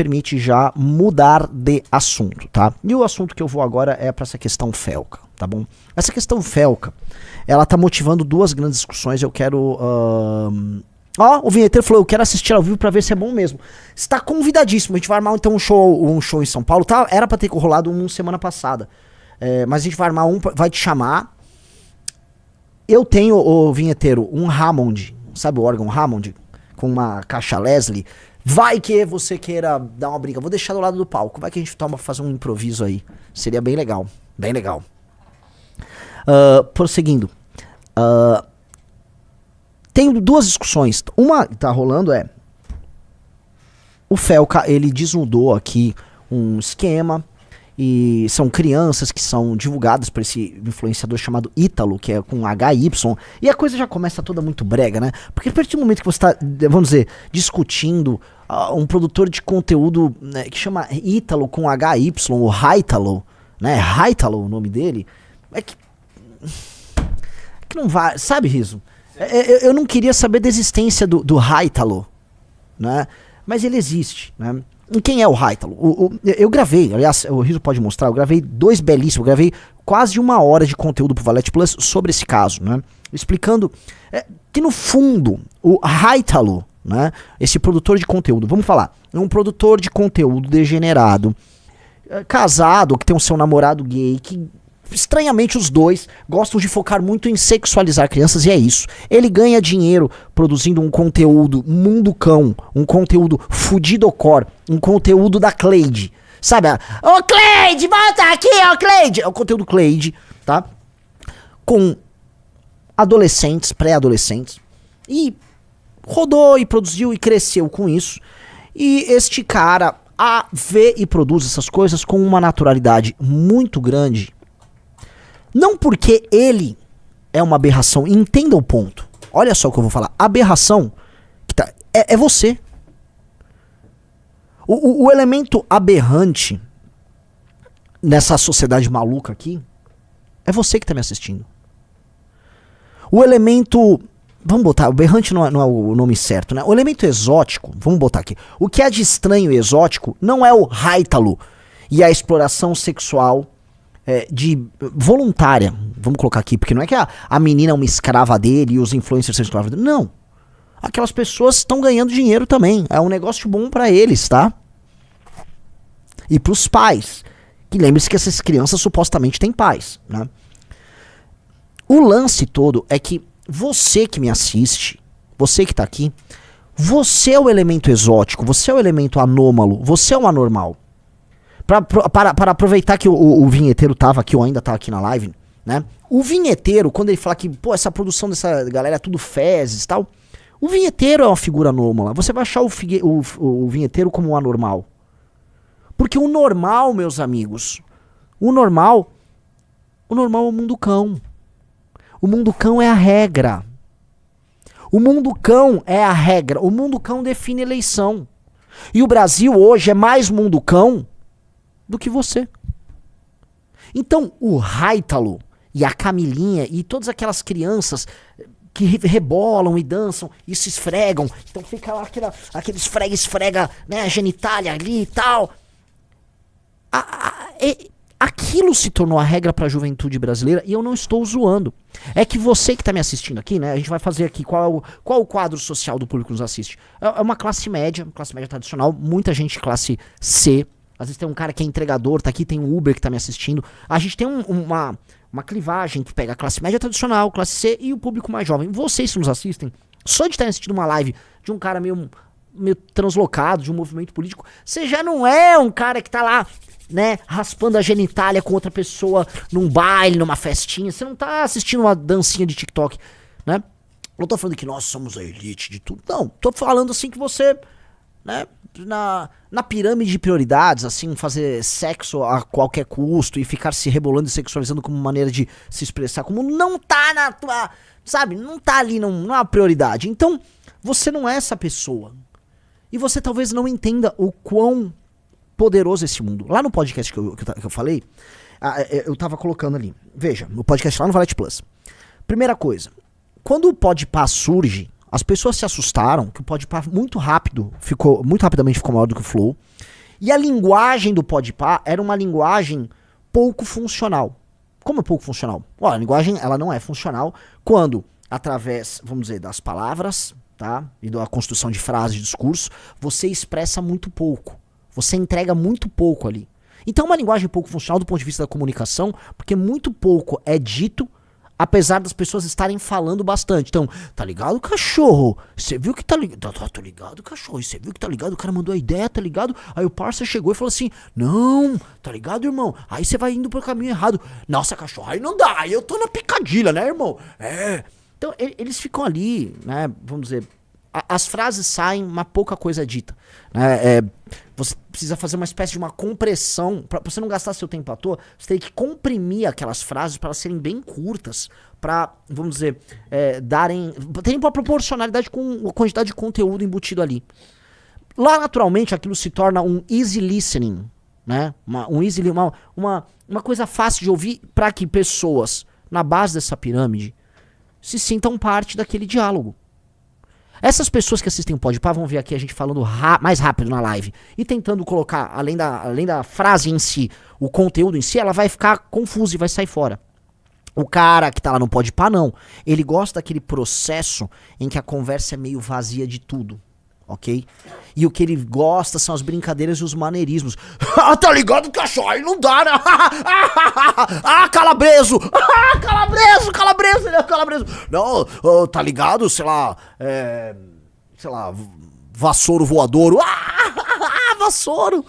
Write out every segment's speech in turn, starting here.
permite já mudar de assunto, tá? E o assunto que eu vou agora é para essa questão Felca, tá bom? Essa questão Felca, ela tá motivando duas grandes discussões. Eu quero... o vinheteiro falou, eu quero assistir ao vivo pra ver se é bom mesmo. Está convidadíssimo. A gente vai armar então um show em São Paulo, tá? Era pra ter rolado semana passada. Mas a gente vai armar vai te chamar. Eu tenho, o vinheteiro, um Hammond, sabe o órgão Hammond? Com uma caixa Leslie. Vai que você queira dar uma briga. Vou deixar do lado do palco. Vai que a gente fazer um improviso aí. Seria bem legal. Bem legal. Prosseguindo. Tenho duas discussões. Uma que tá rolando o Felca, ele desnudou aqui um esquema. E são crianças que são divulgadas por esse influenciador chamado Ítalo, que é com HY. E a coisa já começa toda muito brega, né? Porque a partir do momento que você está, vamos dizer, discutindo um produtor de conteúdo, né, que chama Ítalo com HY, o Haitalo, né? Haitalo o nome dele. É que não vai... Sabe, Riso? Eu não queria saber da existência do Haitalo, né? Mas ele existe, né? E quem é o Haitalo? Eu gravei, aliás, o Riso pode mostrar, eu gravei dois belíssimos, eu gravei quase 1 hora de conteúdo pro Valete Plus sobre esse caso, né? Explicando que no fundo, o Haitalo, né? Esse produtor de conteúdo, vamos falar, é um produtor de conteúdo degenerado, casado, que tem o seu namorado gay, que estranhamente os dois gostam de focar muito em sexualizar crianças, e é isso. Ele ganha dinheiro produzindo um conteúdo mundo cão, um conteúdo fudidocor, um conteúdo da Cleide. Sabe? Ô Cleide, volta aqui, ô Cleide! É o conteúdo Cleide, tá? Com adolescentes, pré-adolescentes. E rodou e produziu e cresceu com isso. E este cara vê e produz essas coisas com uma naturalidade muito grande. Não porque ele é uma aberração, entenda o ponto. Olha só o que eu vou falar. Aberração é você. O elemento aberrante nessa sociedade maluca aqui é você que tá me assistindo. O elemento... Vamos botar, o aberrante não é o nome certo, né? O elemento exótico, vamos botar aqui. O que é de estranho e exótico não é o Haitalo e a exploração sexual voluntária, vamos colocar aqui, porque não é que a menina é uma escrava dele e os influencers são escravos dele, não. Aquelas pessoas estão ganhando dinheiro também, é um negócio bom pra eles, tá? E pros pais, que lembre-se que essas crianças supostamente têm pais, né? O lance todo é que você que me assiste, você que tá aqui, você é o elemento exótico, você é o elemento anômalo, você é o anormal. Para aproveitar que o vinheteiro tava aqui, ou ainda tá aqui na live, né? O vinheteiro, quando ele fala que, essa produção dessa galera é tudo fezes e tal, o vinheteiro é uma figura anômala. Você vai achar o vinheteiro como um anormal. Porque o normal, meus amigos, o normal é o mundo cão. O mundo cão é a regra. O mundo cão é a regra. O mundo cão define eleição. E o Brasil hoje é mais mundo cão do que você. Então, o Haitalo e a Camilinha e todas aquelas crianças que rebolam e dançam e se esfregam, então fica lá aquele esfrega, né, a genitália ali e tal. Aquilo se tornou a regra para a juventude brasileira e eu não estou zoando. É que você que está me assistindo aqui, né? A gente vai fazer aqui qual o quadro social do público que nos assiste. É uma classe média tradicional, muita gente classe C. Às vezes tem um cara que é entregador, tá aqui, tem um Uber que tá me assistindo. A gente tem uma clivagem que pega a classe média tradicional, classe C e o público mais jovem. Vocês que nos assistem, só de estar assistindo uma live de um cara meio translocado, de um movimento político, você já não é um cara que tá lá, né, raspando a genitália com outra pessoa num baile, numa festinha. Você não tá assistindo uma dancinha de TikTok, né? Não tô falando que nós somos a elite de tudo. Não, tô falando assim que você, né, na pirâmide de prioridades, assim, fazer sexo a qualquer custo e ficar se rebolando e sexualizando como maneira de se expressar, como não tá na tua, sabe, não tá ali, não é uma prioridade. Então, você não é essa pessoa. E você talvez não entenda o quão poderoso é esse mundo. Lá no podcast que eu falei, eu tava colocando ali, veja, no podcast lá no Valete Plus. Primeira coisa, quando o Podpah surge, as pessoas se assustaram que o Podpah muito rapidamente ficou maior do que o Flow. E a linguagem do Podpah era uma linguagem pouco funcional. Como é pouco funcional? A linguagem ela não é funcional quando, através, vamos dizer, das palavras, tá? E da construção de frases de discurso, você expressa muito pouco. Você entrega muito pouco ali. Então é uma linguagem pouco funcional do ponto de vista da comunicação, porque muito pouco é dito, apesar das pessoas estarem falando bastante. Então, tá ligado, cachorro? Você viu que tá ligado? Tô ligado, cachorro. Você viu que tá ligado? O cara mandou a ideia, tá ligado? Aí o parça chegou e falou assim, não, tá ligado, irmão? Aí você vai indo pro caminho errado. Nossa, cachorro, aí não dá. Aí eu tô na picadilha, né, irmão? Então, eles ficam ali, né, vamos dizer... As frases saem, mas pouca coisa é dita. Você precisa fazer uma espécie de uma compressão. Pra você não gastar seu tempo à toa, você tem que comprimir aquelas frases para elas serem bem curtas. Pra, vamos dizer, terem uma proporcionalidade com a quantidade de conteúdo embutido ali. Lá, naturalmente, aquilo se torna um easy listening. Né? Uma coisa fácil de ouvir para que pessoas, na base dessa pirâmide, se sintam parte daquele diálogo. Essas pessoas que assistem o Podpah vão ver aqui a gente falando mais rápido na live e tentando colocar, além da frase em si, o conteúdo em si, ela vai ficar confusa e vai sair fora. O cara que tá lá no Podpah, não. Ele gosta daquele processo em que a conversa é meio vazia de tudo, ok? E o que ele gosta são as brincadeiras e os maneirismos. Tá ligado, cachorro? Aí não dá, né? Calabreso! Calabreso! Ele é calabreso! Não, tá ligado? Sei lá, vassouro voador. Vassouro!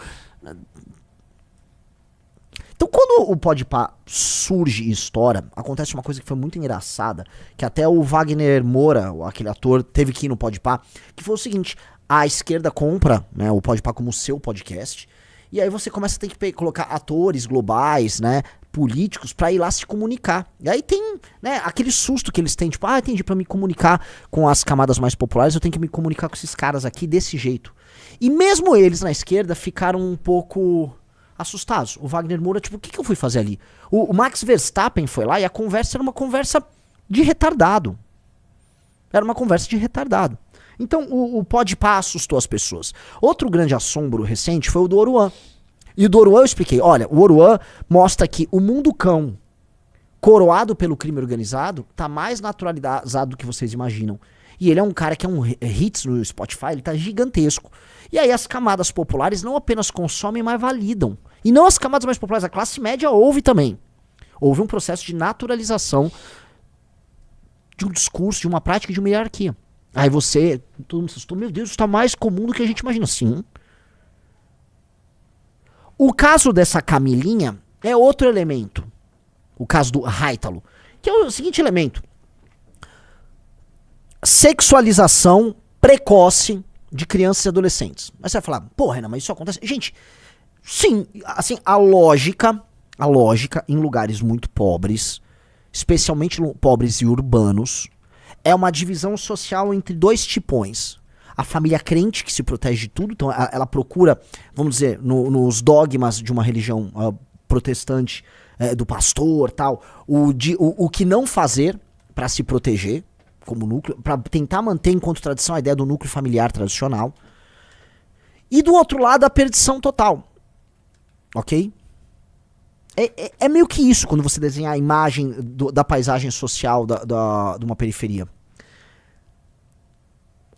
Então, quando o Podpah surge e estoura, acontece uma coisa que foi muito engraçada, que até o Wagner Moura, aquele ator, teve que ir no Podpah, que foi o seguinte: a esquerda compra, né, o Podpah como seu podcast, e aí você começa a ter que colocar atores globais, né, políticos, pra ir lá se comunicar. E aí tem, né, aquele susto que eles têm, tipo, entendi, pra me comunicar com as camadas mais populares, eu tenho que me comunicar com esses caras aqui desse jeito. E mesmo eles na esquerda ficaram um pouco assustados. O Wagner Moura, tipo, o que eu fui fazer ali? O Max Verstappen foi lá e a conversa era uma conversa de retardado. Era uma conversa de retardado. Então o Podpah assustou as pessoas. Outro grande assombro recente foi o do Oruan. E o do Oruan eu expliquei. Olha, o Oruan mostra que o mundo cão, coroado pelo crime organizado, tá mais naturalizado do que vocês imaginam. E ele é um cara que é um hits no Spotify, ele tá gigantesco. E aí as camadas populares não apenas consomem, mas validam. E não as camadas mais populares, a classe média ouve também. Houve um processo de naturalização de um discurso, de uma prática, de uma hierarquia. Aí todo mundo assustou, meu Deus, isso tá mais comum do que a gente imagina. Sim. O caso dessa Camilinha é outro elemento. O caso do Haitalo, que é o seguinte elemento. Sexualização precoce de crianças e adolescentes. Aí você vai falar, pô, Renan, mas isso acontece? Gente, sim, assim, a lógica em lugares muito pobres, especialmente pobres e urbanos, é uma divisão social entre dois tipões. A família crente, que se protege de tudo, então ela procura, vamos dizer, nos dogmas de uma religião protestante, do pastor, tal, o que não fazer para se proteger, como núcleo, para tentar manter enquanto tradição a ideia do núcleo familiar tradicional. E do outro lado, a perdição total. Ok? É meio que isso quando você desenha a imagem da paisagem social de uma periferia.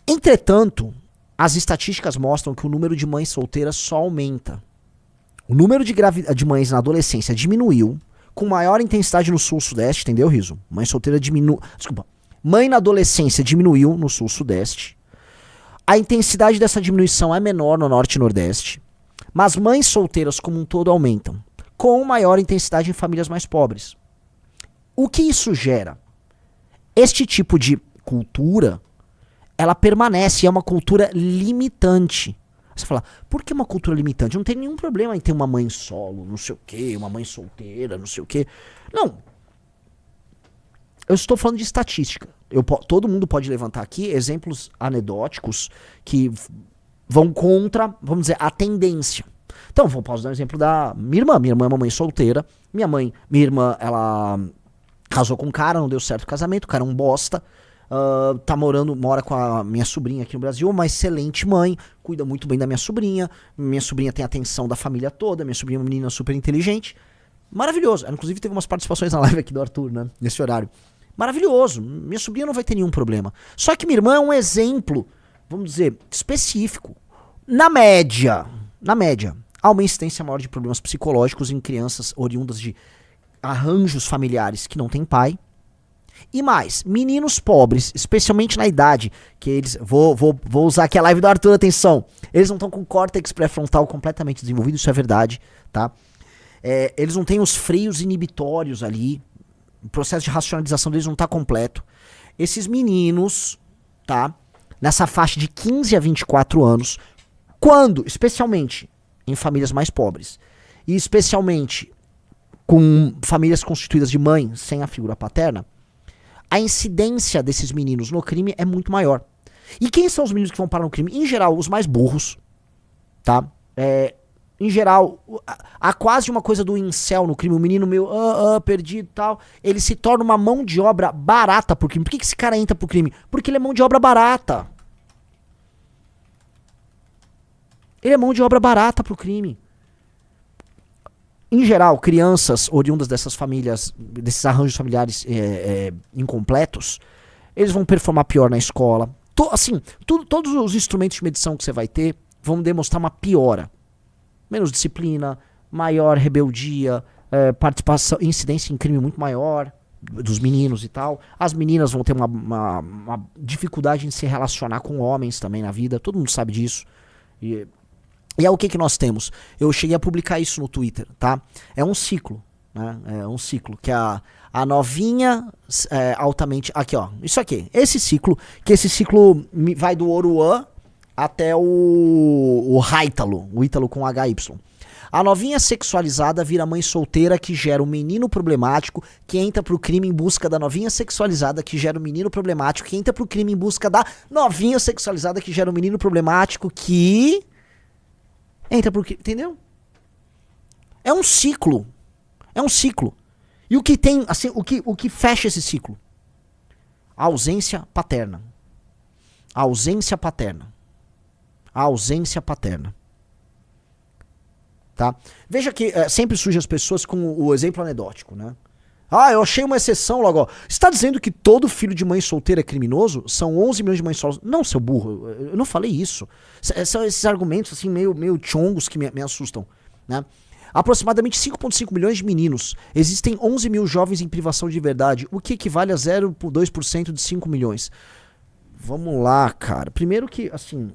Entretanto, as estatísticas mostram que o número de mães solteiras só aumenta. O número de mães na adolescência diminuiu com maior intensidade no sul-sudeste, entendeu, Riso? Mãe solteira diminui... Desculpa. Mãe na adolescência diminuiu no sul-sudeste. A intensidade dessa diminuição é menor no norte e nordeste. Mas mães solteiras como um todo aumentam, com maior intensidade em famílias mais pobres. O que isso gera? Este tipo de cultura, ela permanece, é uma cultura limitante. Você fala, por que uma cultura limitante? Não tem nenhum problema em ter uma mãe solo, não sei o quê, uma mãe solteira, não sei o quê. Não. Eu estou falando de estatística. Todo mundo pode levantar aqui exemplos anedóticos que vão contra, vamos dizer, a tendência. Então, posso dar um exemplo da minha irmã. Minha irmã é uma mãe solteira. Minha irmã, ela casou com um cara, não deu certo o casamento, o cara é um bosta. mora com a minha sobrinha aqui no Brasil, uma excelente mãe, cuida muito bem da minha sobrinha tem a atenção da família toda, minha sobrinha é uma menina super inteligente, maravilhoso. Ela, inclusive, teve umas participações na live aqui do Arthur, né, nesse horário. Maravilhoso, minha sobrinha não vai ter nenhum problema. Só que minha irmã é um exemplo, vamos dizer, específico. Na média, há uma incidência maior de problemas psicológicos em crianças oriundas de arranjos familiares que não têm pai. E mais, meninos pobres, especialmente na idade, que eles... Vou usar aqui a live do Arthur, atenção. Eles não estão com o córtex pré-frontal completamente desenvolvido, isso é verdade, tá? Eles não têm os freios inibitórios ali, o processo de racionalização deles não está completo. Esses meninos, tá? Nessa faixa de 15 a 24 anos, quando, especialmente em famílias mais pobres, e especialmente com famílias constituídas de mãe sem a figura paterna, a incidência desses meninos no crime é muito maior. E quem são os meninos que vão parar no crime? Em geral, os mais burros, tá? Em geral, há quase uma coisa do incel no crime. O menino meio, perdido e tal. Ele se torna uma mão de obra barata pro crime. Por que esse cara entra pro crime? Porque ele é mão de obra barata. Ele é mão de obra barata pro crime. Em geral, crianças oriundas dessas famílias, desses arranjos familiares incompletos, eles vão performar pior na escola. Todos os instrumentos de medição que você vai ter vão demonstrar uma piora. Menos disciplina, maior rebeldia, participação, incidência em crime muito maior dos meninos e tal. As meninas vão ter uma dificuldade em se relacionar com homens também na vida. Todo mundo sabe disso. E é o que nós temos. Eu cheguei a publicar isso no Twitter, tá? É um ciclo, né? É um ciclo que a novinha altamente... Aqui, ó. Isso aqui. Esse ciclo vai do Oruan até o Haítalo. O Ítalo com HY. A novinha sexualizada vira mãe solteira que gera um menino problemático que entra pro crime em busca da novinha sexualizada que gera um menino problemático que entra pro crime em busca da novinha sexualizada que gera um menino problemático que... entra por quê? Entendeu? É um ciclo. É um ciclo. E o que tem, assim, o que fecha esse ciclo? A ausência paterna. A ausência paterna. A ausência paterna. Tá? Veja que sempre surgem as pessoas com o exemplo anedótico, né? Ah, eu achei uma exceção logo. Ó. Você está dizendo que todo filho de mãe solteira é criminoso? São 11 milhões de mães solteiras. Não, seu burro, eu não falei isso. São esses argumentos assim meio chongos que me assustam, né? Aproximadamente 5,5 milhões de meninos. Existem 11 mil jovens em privação de liberdade, o que equivale a 0,2% de 5 milhões. Vamos lá, cara. Primeiro que, assim...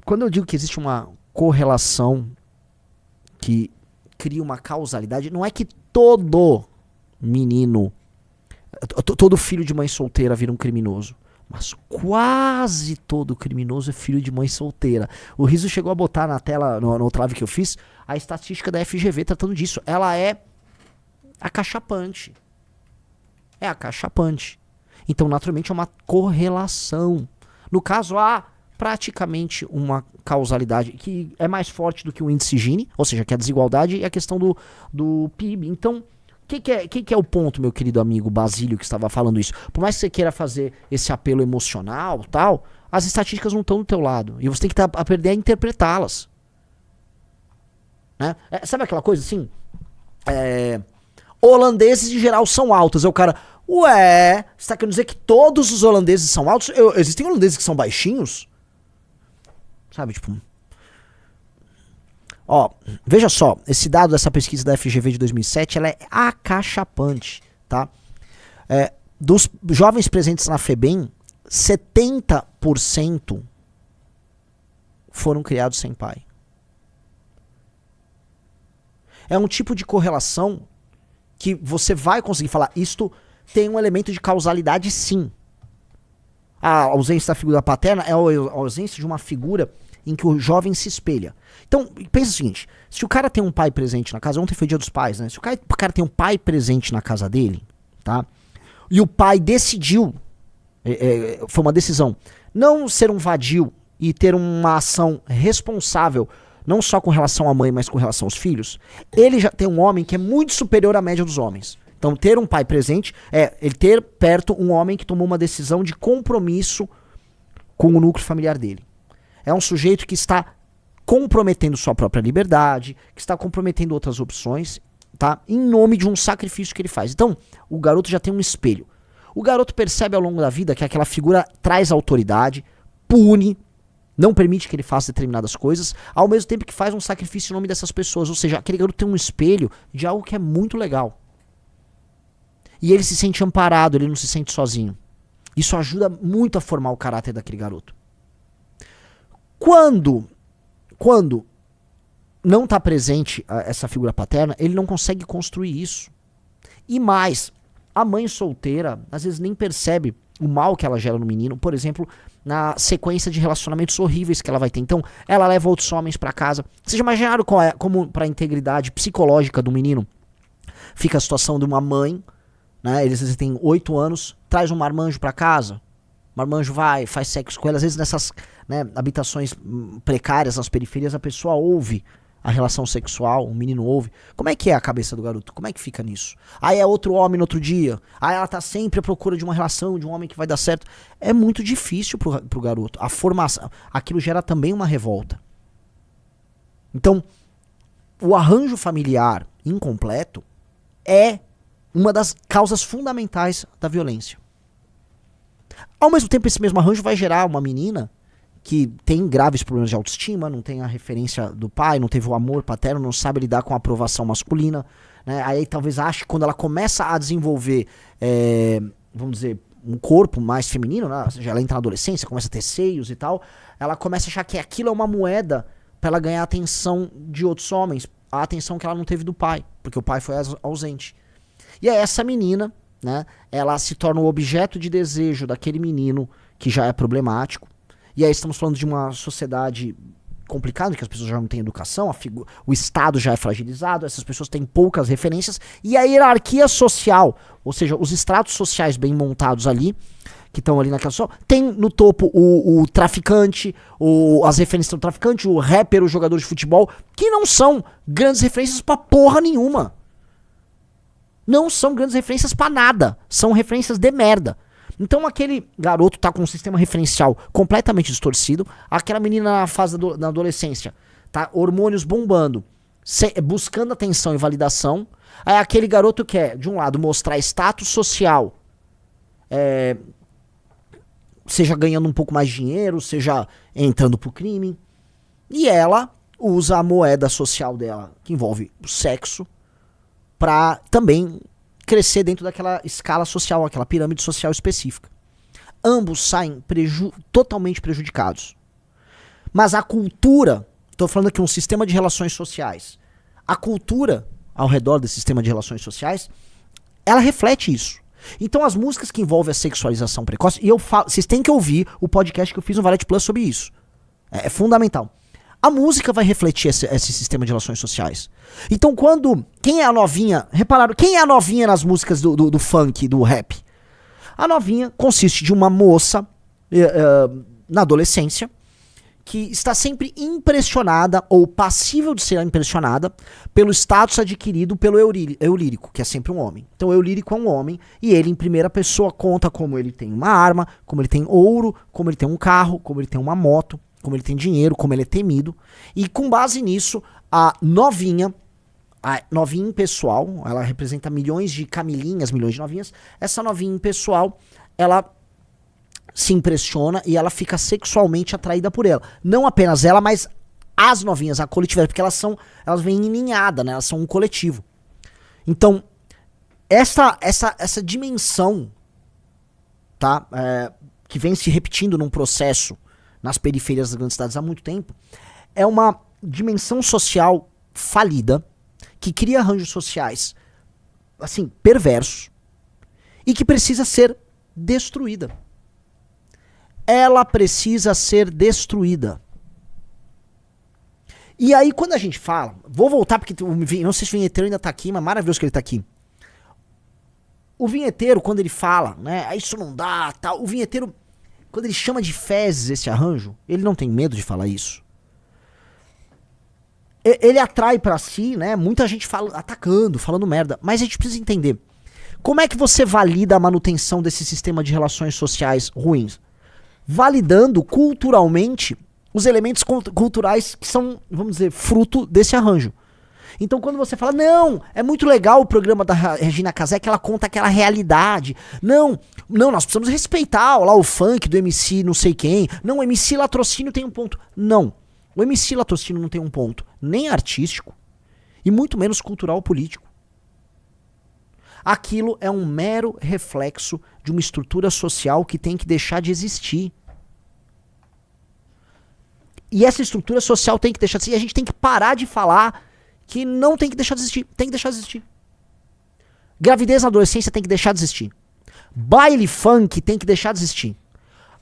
Quando eu digo que existe uma correlação que cria uma causalidade, não é que todo menino, todo filho de mãe solteira vira um criminoso, mas quase todo criminoso é filho de mãe solteira. O Riso chegou a botar na tela, no outro live que eu fiz, a estatística da FGV tratando disso. Ela é acachapante. É acachapante. Então, naturalmente, é uma correlação. No caso, há praticamente uma causalidade que é mais forte do que o índice Gini, ou seja, que é a desigualdade e a questão do PIB. Então, o que é o ponto, meu querido amigo Basílio, que estava falando isso? Por mais que você queira fazer esse apelo emocional tal, as estatísticas não estão do teu lado. E você tem que aprender a interpretá-las. Né? Sabe aquela coisa assim? Holandeses em geral são altos. É o cara... Ué, você tá querendo dizer que todos os holandeses são altos? Existem holandeses que são baixinhos? Sabe, tipo... Ó, veja só, esse dado dessa pesquisa da FGV de 2007, ela é acachapante, tá? Dos jovens presentes na FEBEM, 70% foram criados sem pai. É um tipo de correlação que você vai conseguir falar, isto tem um elemento de causalidade sim. A ausência da figura paterna é a ausência de uma figura em que o jovem se espelha. Então, pensa o seguinte, se o cara tem um pai presente na casa, ontem foi dia dos pais, né? Se o cara tem um pai presente na casa dele, tá? E o pai decidiu, foi uma decisão, não ser um vadio e ter uma ação responsável, não só com relação à mãe, mas com relação aos filhos, ele já tem um homem que é muito superior à média dos homens. Então, ter um pai presente é ele ter perto um homem que tomou uma decisão de compromisso com o núcleo familiar dele. É um sujeito que está comprometendo sua própria liberdade, que está comprometendo outras opções, tá? Em nome de um sacrifício que ele faz. Então, o garoto já tem um espelho. O garoto percebe ao longo da vida que aquela figura traz autoridade, pune, não permite que ele faça determinadas coisas, ao mesmo tempo que faz um sacrifício em nome dessas pessoas. Ou seja, aquele garoto tem um espelho de algo que é muito legal. E ele se sente amparado, ele não se sente sozinho. Isso ajuda muito a formar o caráter daquele garoto. Quando não está presente essa figura paterna, ele não consegue construir isso. E mais, a mãe solteira às vezes nem percebe o mal que ela gera no menino, por exemplo, na sequência de relacionamentos horríveis que ela vai ter. Então, ela leva outros homens para casa. Vocês já imaginaram como para a integridade psicológica do menino fica a situação de uma mãe, né? Eles às vezes têm 8 anos, traz um marmanjo para casa. O marmanjo vai, faz sexo com ela. Às vezes nessas, né, habitações precárias, nas periferias, a pessoa ouve a relação sexual, o menino ouve. Como é que é a cabeça do garoto? Como é que fica nisso? Aí é outro homem no outro dia. Aí ela tá sempre à procura de uma relação, de um homem que vai dar certo. É muito difícil pro garoto. A formação, aquilo gera também uma revolta. Então, o arranjo familiar incompleto é uma das causas fundamentais da violência. Ao mesmo tempo, esse mesmo arranjo vai gerar uma menina que tem graves problemas de autoestima, não tem a referência do pai, não teve o amor paterno, não sabe lidar com a aprovação masculina, né? Aí talvez ache que quando ela começa a desenvolver, vamos dizer, um corpo mais feminino, né? Ou seja, ela entra na adolescência, começa a ter seios e tal, ela começa a achar que aquilo é uma moeda para ela ganhar a atenção de outros homens, a atenção que ela não teve do pai, porque o pai foi ausente. E aí essa menina, né, ela se torna o objeto de desejo daquele menino que já é problemático. E aí estamos falando de uma sociedade complicada, que as pessoas já não têm educação, o Estado já é fragilizado, essas pessoas têm poucas referências, e a hierarquia social, ou seja, os estratos sociais bem montados ali, que estão ali naquela só, tem no topo o traficante, as referências do traficante, o rapper, o jogador de futebol, que não são grandes referências pra porra nenhuma. Não são grandes referências pra nada, são referências de merda. Então aquele garoto tá com um sistema referencial completamente distorcido, aquela menina na fase da adolescência, tá, hormônios bombando, buscando atenção e validação, aí aquele garoto quer, de um lado, mostrar status social, seja ganhando um pouco mais de dinheiro, seja entrando pro crime, e ela usa a moeda social dela, que envolve o sexo, pra também crescer dentro daquela escala social, aquela pirâmide social específica. Ambos saem totalmente prejudicados. Mas a cultura, estou falando aqui um sistema de relações sociais, a cultura ao redor desse sistema de relações sociais, ela reflete isso. Então as músicas que envolvem a sexualização precoce, e eu falo, vocês têm que ouvir o podcast que eu fiz no Valete Plus sobre isso. É fundamental. A música vai refletir esse sistema de relações sociais. Então quem é a novinha? Repararam, quem é a novinha nas músicas do funk, do rap? A novinha consiste de uma moça na adolescência que está sempre impressionada ou passível de ser impressionada pelo status adquirido pelo Eulírico, que é sempre um homem. Então o Eulírico é um homem e ele em primeira pessoa conta como ele tem uma arma, como ele tem ouro, como ele tem um carro, como ele tem uma moto, como ele tem dinheiro, como ele é temido. E com base nisso, a novinha impessoal, ela representa milhões de Camilinhas, milhões de novinhas, essa novinha impessoal, ela se impressiona e ela fica sexualmente atraída por ela. Não apenas ela, mas as novinhas, a coletiva, porque elas vêm em ninhada, né? Elas são um coletivo. Então, essa dimensão, tá? Que vem se repetindo num processo nas periferias das grandes cidades há muito tempo, é uma dimensão social falida, que cria arranjos sociais, assim, perversos, e que precisa ser destruída. Ela precisa ser destruída. E aí, quando a gente fala, vou voltar, porque não sei se o vinheteiro ainda tá aqui, mas maravilhoso que ele tá aqui. O vinheteiro, quando ele fala, né, isso não dá, tal, o vinheteiro, quando ele chama de fezes esse arranjo, ele não tem medo de falar isso. Ele atrai pra si, né, muita gente atacando, falando merda, mas a gente precisa entender. Como é que você valida a manutenção desse sistema de relações sociais ruins? Validando culturalmente os elementos culturais que são, vamos dizer, fruto desse arranjo. Então quando você fala, não, é muito legal o programa da Regina Casé, que ela conta aquela realidade. Não, nós precisamos respeitar lá o funk do MC não sei quem. Não, o MC Latrocínio tem um ponto. Não, o MC Latrocínio não tem um ponto nem artístico e muito menos cultural ou político. Aquilo é um mero reflexo de uma estrutura social que tem que deixar de existir. E essa estrutura social tem que deixar de existir. E a gente tem que parar de falar que não tem que deixar de existir. Tem que deixar de existir. Gravidez na adolescência tem que deixar de existir. Baile funk tem que deixar de existir.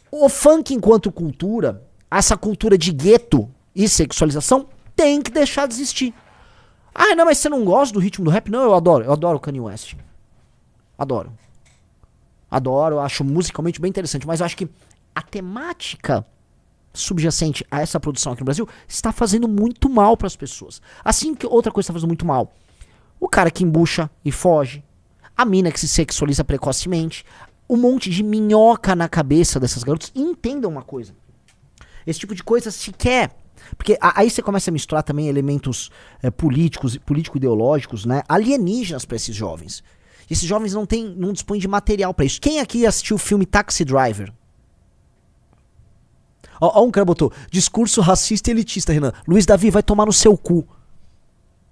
O funk enquanto cultura, essa cultura de gueto e sexualização, tem que deixar de existir. Ah, não, mas você não gosta do ritmo do rap? Não, eu adoro o Kanye West. Adoro, eu acho musicalmente bem interessante, mas eu acho que a temática subjacente a essa produção aqui no Brasil está fazendo muito mal para as pessoas. Assim que outra coisa está fazendo muito mal. O cara que embucha e foge, a mina que se sexualiza precocemente, um monte de minhoca na cabeça dessas garotas. E entendam uma coisa, esse tipo de coisa se quer, porque aí você começa a misturar também elementos políticos, político-ideológicos, né, alienígenas para esses jovens. Esses jovens não dispõem de material pra isso. Quem aqui assistiu o filme Taxi Driver? Ó, um cara botou, discurso racista e elitista, Renan. Luiz Davi, vai tomar no seu cu.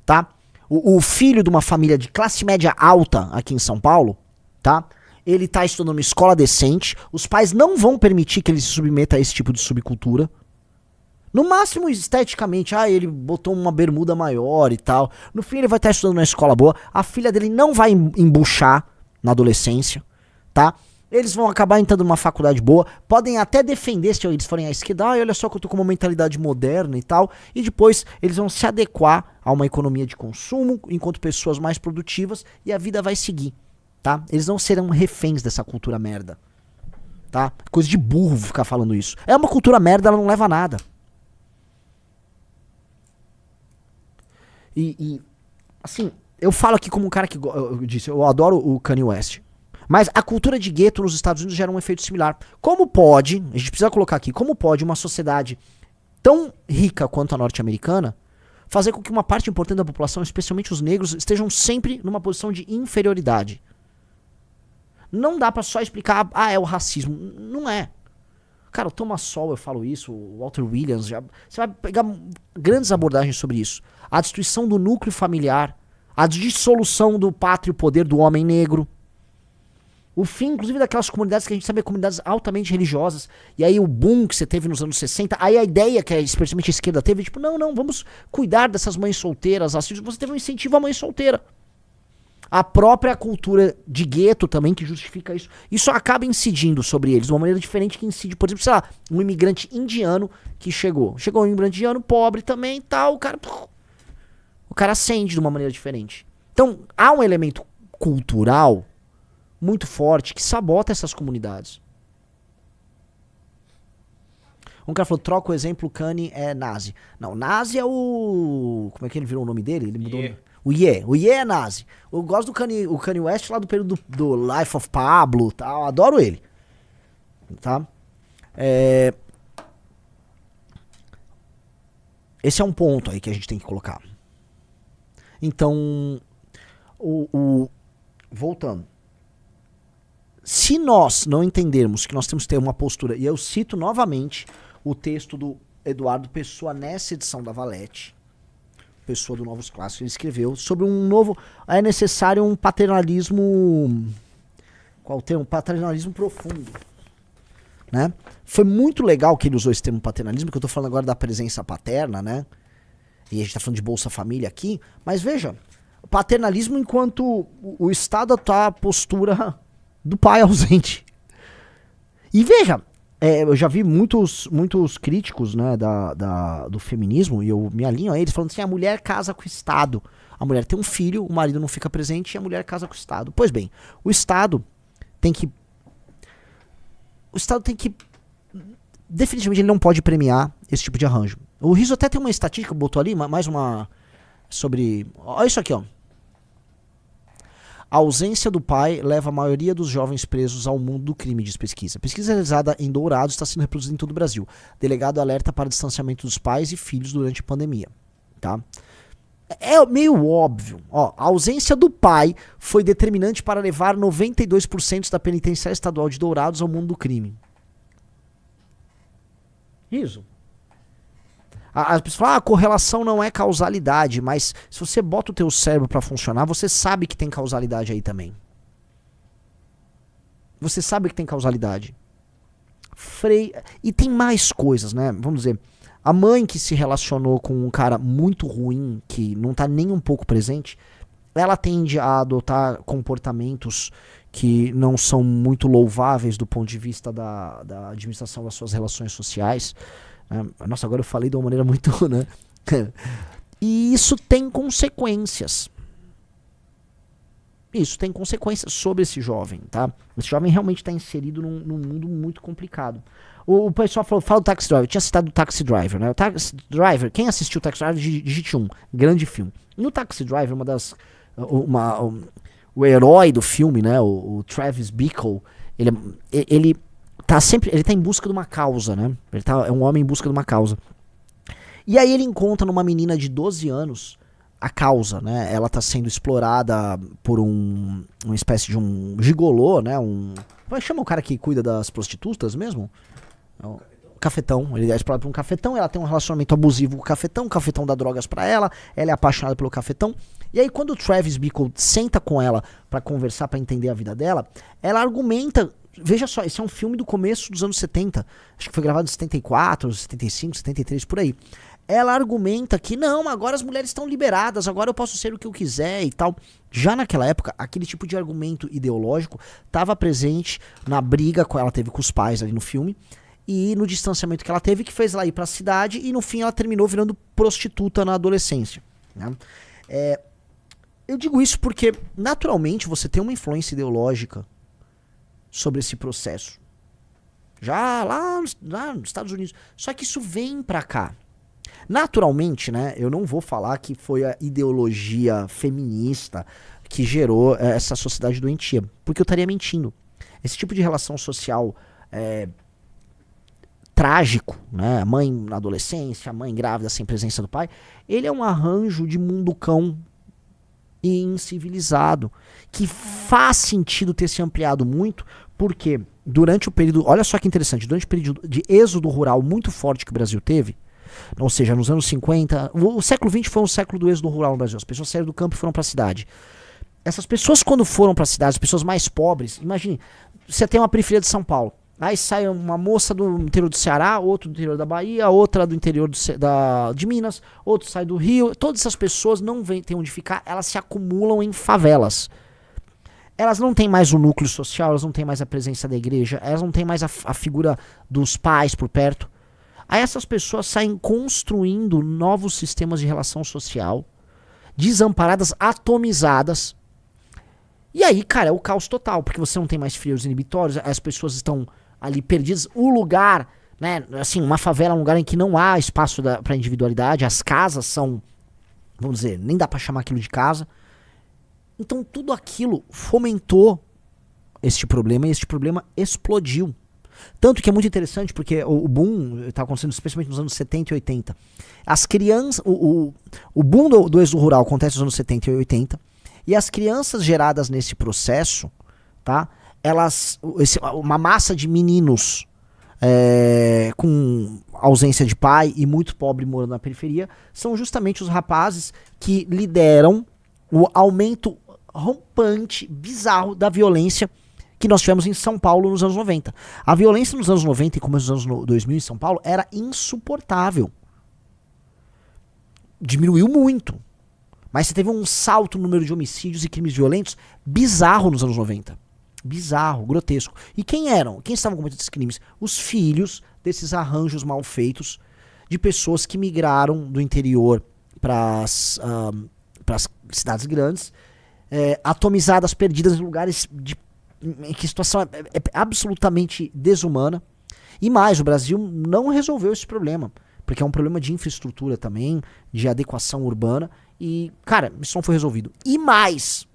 Tá? O filho de uma família de classe média alta aqui em São Paulo, tá? Ele tá estudando numa escola decente. Os pais não vão permitir que ele se submeta a esse tipo de subcultura. No máximo, esteticamente, ele botou uma bermuda maior e tal. No fim, ele vai estar estudando numa escola boa. A filha dele não vai embuchar na adolescência, tá? Eles vão acabar entrando numa faculdade boa. Podem até defender se eles forem à esquerda. Olha só que eu tô com uma mentalidade moderna e tal. E depois, eles vão se adequar a uma economia de consumo, enquanto pessoas mais produtivas, e a vida vai seguir, tá? Eles não serão reféns dessa cultura merda, tá? Coisa de burro ficar falando isso. É uma cultura merda, ela não leva a nada. E assim, eu falo aqui como um cara que eu disse, eu adoro o Kanye West. Mas a cultura de gueto nos Estados Unidos gera um efeito similar. Como pode, a gente precisa colocar aqui, como pode uma sociedade tão rica quanto a norte-americana fazer com que uma parte importante da população, especialmente os negros, estejam sempre numa posição de inferioridade? Não dá pra só explicar, é o racismo. Não é. Cara, o Thomas Sowell, eu falo isso, o Walter Williams, você vai pegar grandes abordagens sobre isso. A destruição do núcleo familiar, a dissolução do pátrio poder do homem negro, o fim, inclusive, daquelas comunidades que a gente sabe, comunidades altamente religiosas, e aí o boom que você teve nos anos 60, aí a ideia que especialmente a esquerda teve, tipo, não, vamos cuidar dessas mães solteiras, assim, você teve um incentivo à mãe solteira. A própria cultura de gueto também que justifica isso. Isso acaba incidindo sobre eles de uma maneira diferente que incide, por exemplo, sei lá, um imigrante indiano que chegou. Chegou um imigrante indiano, pobre também e tal, o cara acende de uma maneira diferente. Então, há um elemento cultural muito forte que sabota essas comunidades. Um cara falou, troca o exemplo, o Kanye é nazi. Não, nazi é o... Como é que ele virou o nome dele? Ele mudou... Yeah. O Ye é nazi. Eu gosto do Kanye West lá do período do Life of Pablo, tal. Adoro ele. Tá? Esse é um ponto aí que a gente tem que colocar. Então, voltando. Se nós não entendermos que nós temos que ter uma postura, e eu cito novamente o texto do Eduardo Pessoa nessa edição da Valete, Pessoa do Novos Clássicos, ele escreveu sobre um novo... É necessário um paternalismo... Qual o termo? Paternalismo profundo. Né? Foi muito legal que ele usou esse termo paternalismo, que eu tô falando agora da presença paterna, né? E a gente tá falando de Bolsa Família aqui. Mas veja, paternalismo enquanto o Estado tá a postura do pai ausente. E veja... eu já vi muitos críticos, né, do feminismo, e eu me alinho a eles, falando assim, a mulher casa com o Estado. A mulher tem um filho, o marido não fica presente, e a mulher casa com o Estado. Pois bem, o Estado tem que... Definitivamente ele não pode premiar esse tipo de arranjo. O Rizzo até tem uma estatística, botou ali, mais uma... Sobre... Olha isso aqui, ó. A ausência do pai leva a maioria dos jovens presos ao mundo do crime, diz pesquisa. Pesquisa realizada em Dourados está sendo reproduzida em todo o Brasil. Delegado alerta para distanciamento dos pais e filhos durante a pandemia. Tá? É meio óbvio. Ó, a ausência do pai foi determinante para levar 92% da penitenciária estadual de Dourados ao mundo do crime. Isso. As pessoas falam, a correlação não é causalidade, mas se você bota o teu cérebro para funcionar, você sabe que tem causalidade aí também. Você sabe que tem causalidade. E tem mais coisas, né? Vamos dizer, a mãe que se relacionou com um cara muito ruim, que não tá nem um pouco presente, ela tende a adotar comportamentos que não são muito louváveis do ponto de vista da administração das suas relações sociais. Nossa, agora eu falei de uma maneira muito, né? E isso tem consequências. Isso tem consequências sobre esse jovem, tá? Esse jovem realmente está inserido num mundo muito complicado. O pessoal fala do Taxi Driver. Eu tinha citado o Taxi Driver, né? O Taxi Driver, quem assistiu o Taxi Driver, digite grande filme. No Taxi Driver, o herói do filme, né? O Travis Bickle, ele tá em busca de uma causa, né? É um homem em busca de uma causa. E aí ele encontra numa menina de 12 anos a causa, né? Ela tá sendo explorada por uma espécie de um gigolô, né? Chama o cara que cuida das prostitutas mesmo? Cafetão. Ele é explorado por um cafetão, ela tem um relacionamento abusivo com o cafetão dá drogas pra ela é apaixonada pelo cafetão. E aí quando o Travis Bickle senta com ela pra conversar, pra entender a vida dela, ela argumenta. Veja só, esse é um filme do começo dos anos 70. Acho que foi gravado em 74, 75, 73, por aí. Ela argumenta que não, agora as mulheres estão liberadas, agora eu posso ser o que eu quiser e tal. Já naquela época, aquele tipo de argumento ideológico estava presente na briga que ela teve com os pais ali no filme e no distanciamento que ela teve, que fez ela ir pra cidade e no fim ela terminou virando prostituta na adolescência. Né? Eu digo isso porque, naturalmente, você tem uma influência ideológica sobre esse processo. Já lá nos Estados Unidos. Só que isso vem pra cá. Naturalmente, né, eu não vou falar que foi a ideologia feminista que gerou essa sociedade doentia, porque eu estaria mentindo. Esse tipo de relação social trágico, né, a mãe na adolescência, a mãe grávida sem presença do pai, ele é um arranjo de mundo cão e incivilizado, que faz sentido ter se ampliado muito, porque durante o período, olha só que interessante, durante o período de êxodo rural muito forte que o Brasil teve, ou seja, nos anos 50, o século XX foi um século do êxodo rural no Brasil, as pessoas saíram do campo e foram para a cidade. Essas pessoas quando foram para a cidade, as pessoas mais pobres, imagine, você tem uma periferia de São Paulo, aí sai uma moça do interior do Ceará, outro do interior da Bahia, outra do interior de Minas, outro sai do Rio. Todas essas pessoas não têm onde ficar, elas se acumulam em favelas. Elas não têm mais o núcleo social, elas não têm mais a presença da igreja, elas não têm mais a figura dos pais por perto. Aí essas pessoas saem construindo novos sistemas de relação social, desamparadas, atomizadas. E aí, cara, é o caos total, porque você não tem mais freios inibitórios, as pessoas estão ali perdidas, o lugar, né, assim, uma favela é um lugar em que não há espaço para individualidade, as casas são, vamos dizer, nem dá para chamar aquilo de casa. Então tudo aquilo fomentou este problema e este problema explodiu. Tanto que é muito interessante porque o boom está acontecendo especialmente nos anos 70 e 80. As crianças, o boom do êxodo rural acontece nos anos 70 e 80 e as crianças geradas nesse processo, tá? Uma massa de meninos com ausência de pai e muito pobre morando na periferia, são justamente os rapazes que lideram o aumento rompante, bizarro da violência que nós tivemos em São Paulo nos anos 90. A violência nos anos 90 e começo dos anos 2000 em São Paulo era insuportável. Diminuiu muito. Mas você teve um salto no número de homicídios e crimes violentos bizarro nos anos 90. Bizarro, grotesco. E quem eram? Quem estavam cometendo esses crimes? Os filhos desses arranjos mal feitos de pessoas que migraram do interior para as cidades grandes, atomizadas, perdidas em lugares em que a situação é absolutamente desumana. E mais, o Brasil não resolveu esse problema, porque é um problema de infraestrutura também, de adequação urbana, e, cara, isso não foi resolvido. E mais,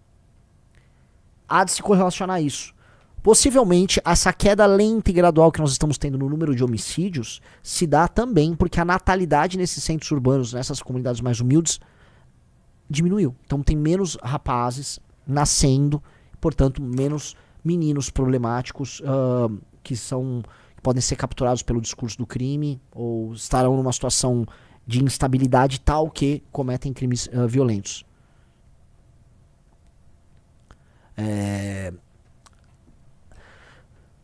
há de se correlacionar isso. Possivelmente, essa queda lenta e gradual que nós estamos tendo no número de homicídios se dá também porque a natalidade nesses centros urbanos, nessas comunidades mais humildes, diminuiu. Então tem menos rapazes nascendo, portanto, menos meninos problemáticos que podem ser capturados pelo discurso do crime ou estarão numa situação de instabilidade tal que cometem crimes violentos.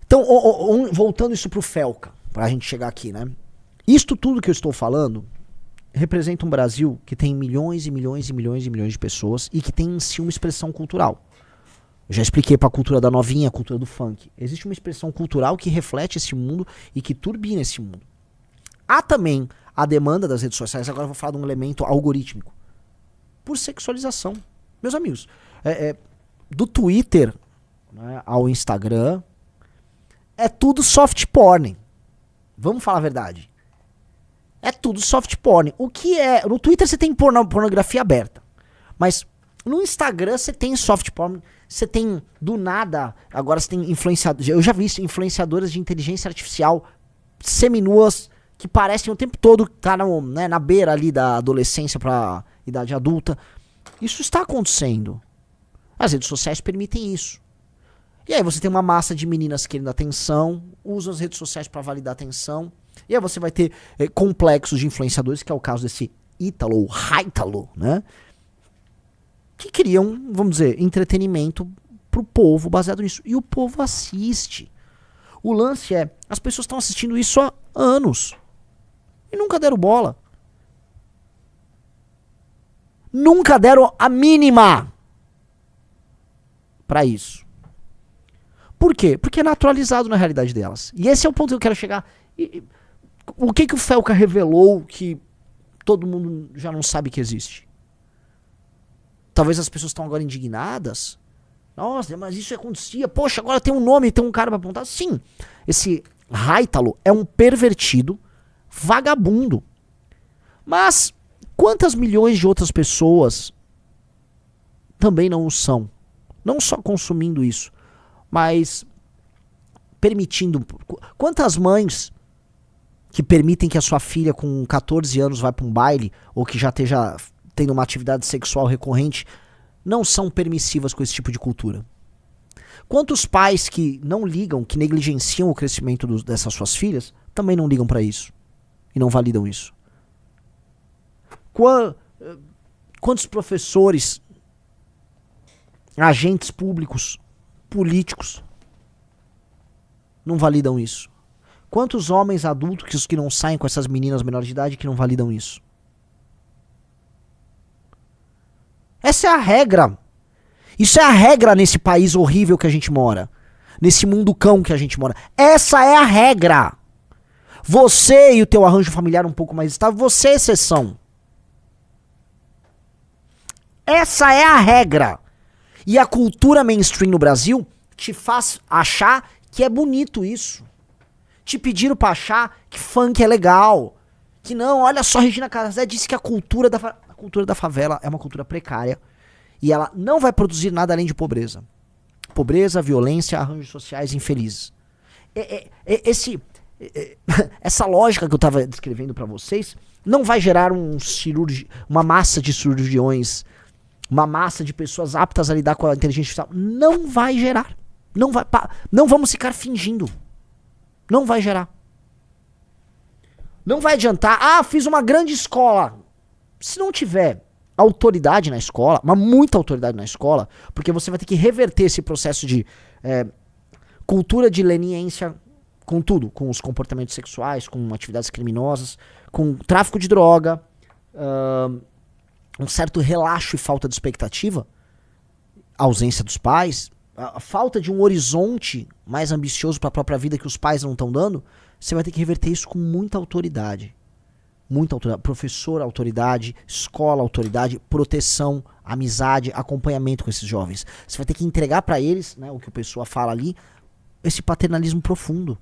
Então, voltando isso pro Felca, pra gente chegar aqui, né? Isto tudo que eu estou falando representa um Brasil que tem milhões e milhões e milhões e milhões de pessoas e que tem em si uma expressão cultural. Eu já expliquei pra cultura da novinha, a cultura do funk. Existe uma expressão cultural que reflete esse mundo e que turbina esse mundo. Há também a demanda das redes sociais, agora eu vou falar de um elemento algorítmico, por sexualização. Meus amigos, do Twitter, né, ao Instagram, é tudo soft porn. Vamos falar a verdade. É tudo soft porn. O que é... No Twitter você tem pornografia aberta. Mas no Instagram você tem soft porn. Você tem, do nada... Agora você tem influenciadores... Eu já vi isso, influenciadoras de inteligência artificial seminuas que parecem o tempo todo estar na beira ali da adolescência pra idade adulta. Isso está acontecendo. As redes sociais permitem isso. E aí você tem uma massa de meninas querendo atenção, usam as redes sociais para validar atenção. E aí você vai ter complexos de influenciadores, que é o caso desse Ítalo, ou Haitalo, né? Que criam, vamos dizer, entretenimento pro povo baseado nisso. E o povo assiste. O lance é, as pessoas estão assistindo isso há anos. E nunca deram bola. Nunca deram a mínima pra isso. Por quê? Porque é naturalizado na realidade delas. E esse é o ponto que eu quero chegar. O que o Felca revelou que todo mundo já não sabe que existe? Talvez as pessoas estão agora indignadas. Nossa, mas isso acontecia. Poxa, agora tem um nome, tem um cara pra apontar. Sim, esse Haitalo é um pervertido, vagabundo. Mas quantas milhões de outras pessoas também não o são? Não só consumindo isso, mas permitindo. Quantas mães que permitem que a sua filha com 14 anos vá para um baile ou que já esteja tendo uma atividade sexual recorrente não são permissivas com esse tipo de cultura? Quantos pais que não ligam, que negligenciam o crescimento dessas suas filhas, também não ligam para isso e não validam isso? Quantos professores, agentes públicos, políticos não validam isso? Quantos homens adultos que não saem com essas meninas menores de idade que não validam isso? Essa é a regra. Isso é a regra nesse país horrível que a gente mora. Nesse mundo cão que a gente mora. Essa é a regra. Você e o teu arranjo familiar um pouco mais estável, você é exceção. Essa é a regra. E a cultura mainstream no Brasil te faz achar que é bonito isso. Te pediram pra achar que funk é legal. Que não, olha só, Regina Casé disse que a cultura da favela é uma cultura precária. E ela não vai produzir nada além de pobreza. Pobreza, violência, arranjos sociais infelizes. Essa lógica que eu tava descrevendo pra vocês não vai gerar uma massa de cirurgiões, uma massa de pessoas aptas a lidar com a inteligência artificial. Não vai gerar. Não vamos ficar fingindo. Não vai gerar. Não vai adiantar. Ah, fiz uma grande escola. Se não tiver autoridade na escola, mas muita autoridade na escola, porque você vai ter que reverter esse processo de cultura de leniência com tudo, com os comportamentos sexuais, com atividades criminosas, com tráfico de droga, um certo relaxo e falta de expectativa, a ausência dos pais, a falta de um horizonte mais ambicioso para a própria vida que os pais não estão dando. Você vai ter que reverter isso com muita autoridade. Muita autoridade. Professor, autoridade. Escola, autoridade. Proteção, amizade, acompanhamento com esses jovens. Você vai ter que entregar para eles, né, o que o pessoa fala ali, esse paternalismo profundo.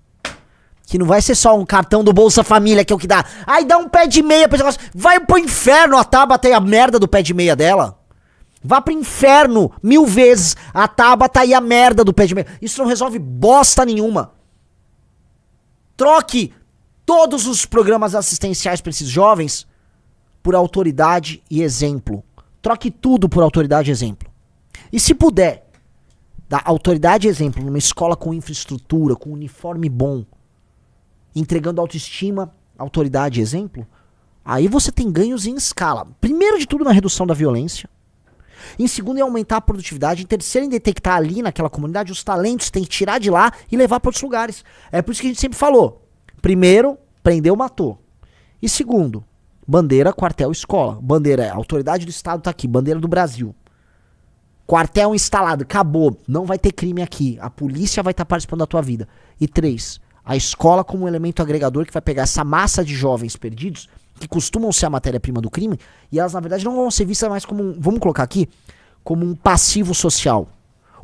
Que não vai ser só um cartão do Bolsa Família que é o que dá. Ai, dá um pé de meia pra esse negócio. Vai pro inferno a Tabata e a merda do pé de meia dela. Vá pro inferno 1000 vezes a Tabata e a merda do pé de meia. Isso não resolve bosta nenhuma. Troque todos os programas assistenciais para esses jovens por autoridade e exemplo. Troque tudo por autoridade e exemplo. E se puder dar autoridade e exemplo numa escola com infraestrutura, com uniforme bom, entregando autoestima, autoridade e exemplo, aí você tem ganhos em escala. Primeiro de tudo na redução da violência. Em segundo, em aumentar a produtividade. Em terceiro, em detectar ali naquela comunidade os talentos, tem que tirar de lá e levar para outros lugares. É por isso que a gente sempre falou. Primeiro, prendeu, matou. E segundo, bandeira, quartel, escola. Bandeira, a autoridade do Estado tá aqui. Bandeira do Brasil. Quartel instalado, acabou. Não vai ter crime aqui. A polícia vai estar participando da tua vida. E 3, a escola como um elemento agregador que vai pegar essa massa de jovens perdidos, que costumam ser a matéria-prima do crime, e elas, na verdade, não vão ser vistas mais como vamos colocar aqui, como um passivo social.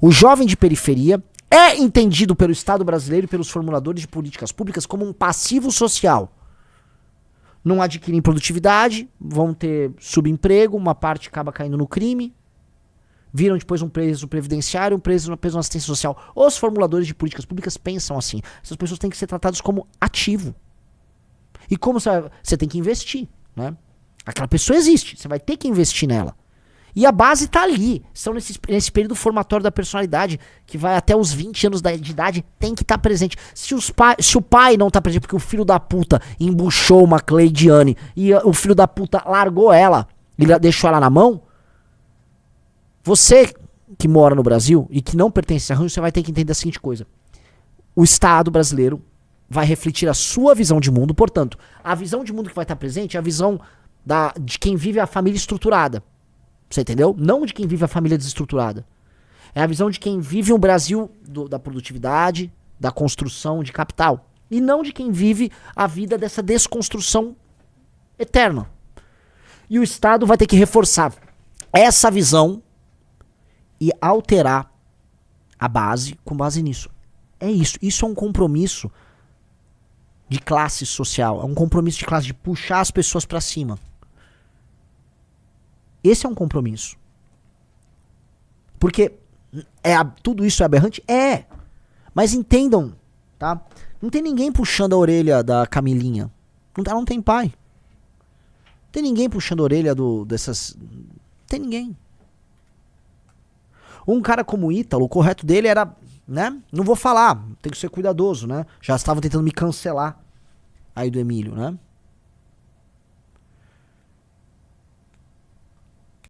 O jovem de periferia é entendido pelo Estado brasileiro e pelos formuladores de políticas públicas como um passivo social. Não adquirem produtividade, vão ter subemprego, uma parte acaba caindo no crime, viram depois um preso previdenciário, um preso na assistência social. Os formuladores de políticas públicas pensam assim. Essas pessoas têm que ser tratadas como ativo. E como você tem que investir, né? Aquela pessoa existe, você vai ter que investir nela. E a base tá ali. São nesse período formatório da personalidade, que vai até os 20 anos de idade, tem que estar presente. Se o pai não tá presente porque o filho da puta embuchou uma Cleidiane e o filho da puta largou ela e deixou ela na mão, você que mora no Brasil e que não pertence a rancho, você vai ter que entender a seguinte coisa. O Estado brasileiro vai refletir a sua visão de mundo. Portanto, a visão de mundo que vai estar presente é a visão de quem vive a família estruturada. Você entendeu? Não de quem vive a família desestruturada. É a visão de quem vive um Brasil da produtividade, da construção de capital. E não de quem vive a vida dessa desconstrução eterna. E o Estado vai ter que reforçar essa visão e alterar a base com base nisso. É isso. Isso é um compromisso de classe social, é um compromisso de classe, de puxar as pessoas pra cima. Esse é um compromisso. Porque tudo isso é aberrante? É. Mas entendam, tá? Não tem ninguém puxando a orelha da Camilinha. Ela não tem pai. Não tem ninguém puxando a orelha dessas... Não tem ninguém. Um cara como o Ítalo, o correto dele era... né? Não vou falar, tem que ser cuidadoso, né? Já estavam tentando me cancelar aí do Emílio, né?